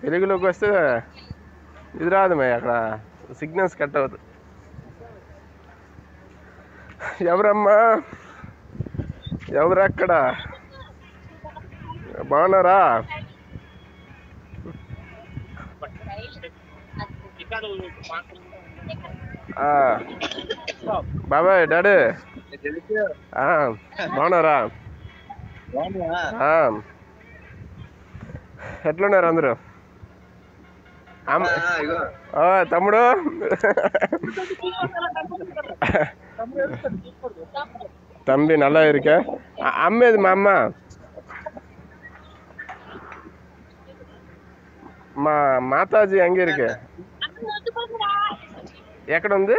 వెలుగులోకి వస్తే ఇది రాదు మే, అక్కడ సిగ్నల్స్ కట్ అవుతుంది. ఎవరమ్మా, ఎవరక్కడ, బాగున్నారా? బాబాయ్, డాడీ బాగున్నారా? ఎట్లున్నారు అందరూ? తమ్ముడు தம்பி நல்லா இருக்க? అమ్మేది మా అమ్మ, మా మాతాజీ అంగే ఇరుకే. ఎక్కడ ఉంది?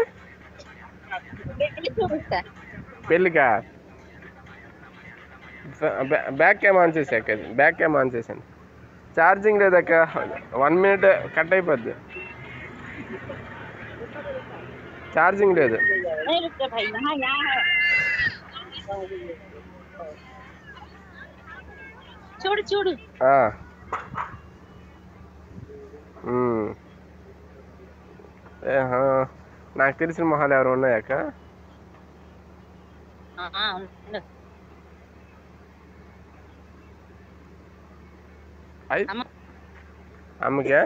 పెళ్ళికా? బ్యాక్ క్యామ్ ఆన్ చేసాక, బ్యాక్ క్యామ్ ఆన్ చేశాను. ఛార్జింగ్ లేదక్క, 1 minute కట్ అయిపోద్ది. ఛార్జింగ్ లేదు. చూడు చూడు. నాకు తెలిసిన మొహాలు ఎవరు ఉన్నాయక్క? అమ్మకే?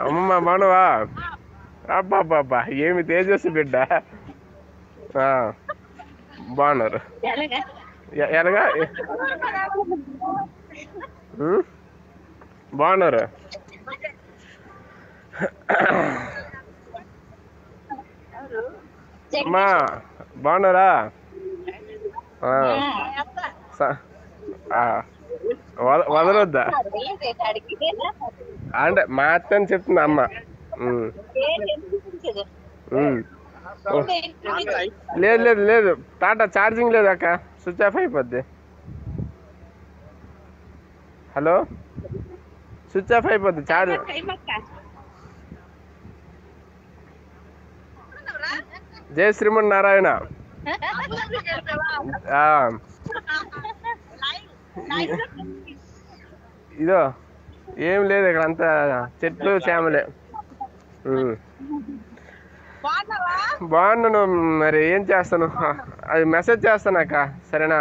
అమ్మమ్మ బాగున్నావా? అబ్బాబ్బా, ఏమి తేజస్సు బిడ్డ. బాగున్నారు. ఎలాగా బాగున్నారు? అమ్మా బాగున్నారా? వదలొద్దా అంటే మా అత్త అని చెప్తుంది అమ్మ. లేదు లేదు లేదు, టాటా ఛార్జింగ్ లేదు అక్క, స్విచ్ ఆఫ్ అయిపోద్ది. హలో, స్విచ్ ఆఫ్ అయిపోద్ది ఛార్జింగ్. జై శ్రీమన్నారాయణ. ఇదో ఏం లేదు ఇక్కడ, అంతా చెట్లు చేమలే. బాగున్నాను. మరి ఏం చేస్తాను, అది మెసేజ్ చేస్తాను అక్క, సరేనా?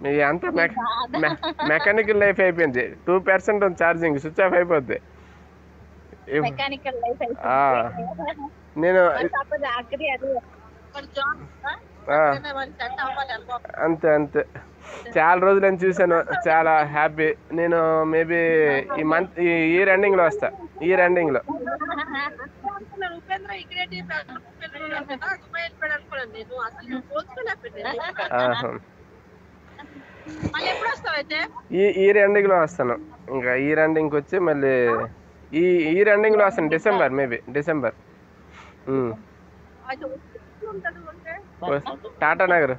మీ అంతా మెకానికల్ లైఫ్ అయిపోయింది. 2% ఛార్జింగ్, స్విచ్ ఆఫ్ అయిపోద్ది. నేను అంతే అంతే, చాలా రోజులని చూశాను, చాలా హ్యాపీ. నేను మేబీ ఈ మంత్, ఈ ఇయర్ ఎండింగ్ లో వస్తా, ఇయర్ ఎండింగ్ లో. ఈ ఇయర్ ఎండింగ్ లో వస్తాను, ఇంకా ఇయర్ ఎండింగ్ వచ్చి మళ్ళీ ఈ ఇయర్ ఎండింగ్ లో వస్తాను, December, maybe December. Tata Nagar.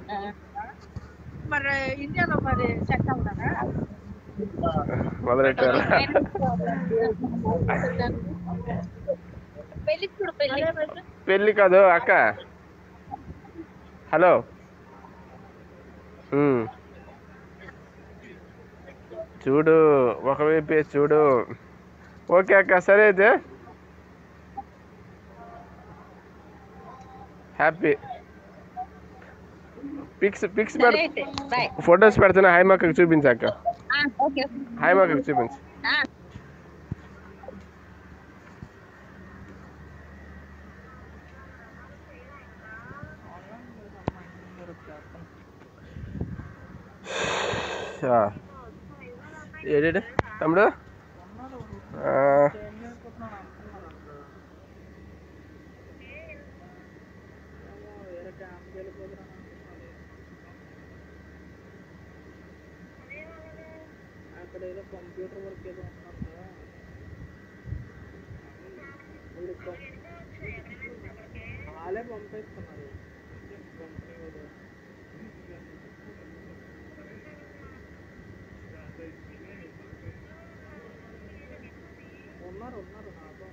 మొదలెట్టారు. పెళ్ళి కాదు అక్క. హలో, చూడు ఒకవైపే చూడు. ఓకే అక్క, సరే అయితే హ్యాపీ. పిక్స్ ఫొటోస్ పెడుతున్నా, హైమాకకి చూపించాక. హైమాకకి చూపించు. ఏడు తమ్ముడు, అక్కడ ఏదో కంప్యూటర్ వర్క్ ఏదో ఉన్నారు, వాళ్ళే పంపిస్తున్నారు కంపెనీ ఉన్నారు నాతో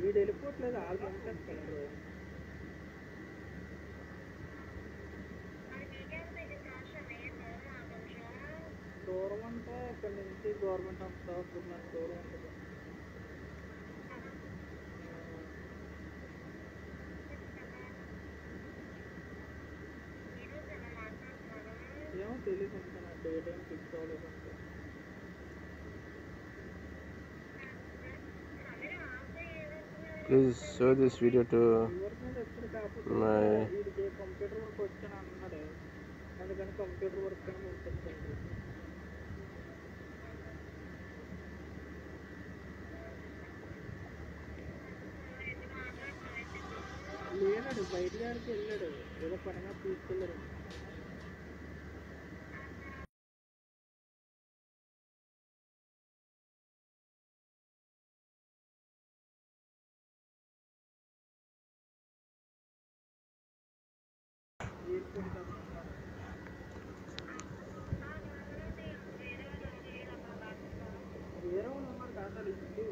వీడు వెళ్ళిపోవట్లేదు, వాళ్ళు పంపిస్తున్నారు. అక్కడి నుంచి గవర్నమెంట్ అంతా ఫుల్ అంత దూరం ఉంటుంది. ఏమో తెలియదు ఇంకా నాకు డేట్ ఏం ఫిక్స్ అవ్వలేదు అంతే. Please show this video to work మీద వచ్చాడు కాకపోతే మై వీడికి కంప్యూటర్ వర్క్ వచ్చాను అన్నాడు, అందుకని కంప్యూటర్ వర్క్ అని పంపించండి. లేనాడు బయట గారికి వెళ్ళాడు, ఏదో పనిగా తీసుకెళ్ళాడు. వేరే వాళ్ళు ఉన్నారు కాదు ఇంటి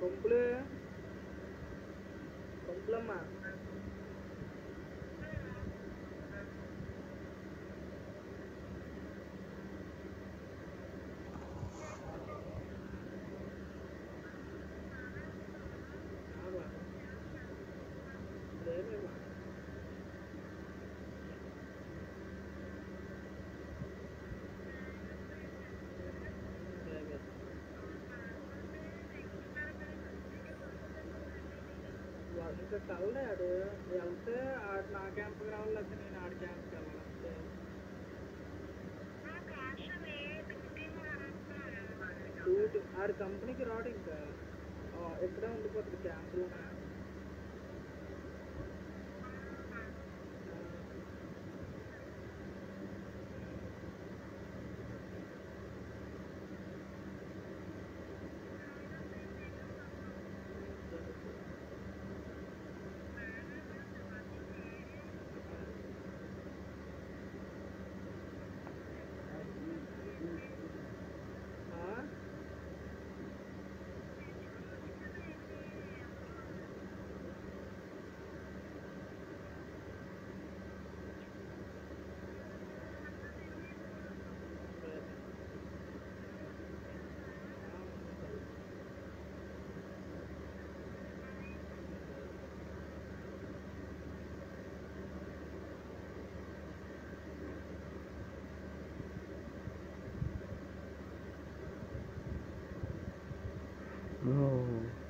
కొంపులే కొంపులమ్మా. లేదేమా ఇంకా కలడాడు వెళ్తే ఆడు నా క్యాంప్కి రావాలి, లేకపోతే నేను ఆడి క్యాంప్కి వెళ్ళాలి అంతే. ఆడి కంపెనీకి రాడు ఇంకా, ఇక్కడే ఉండిపోతుంది క్యాంప్లోనే. no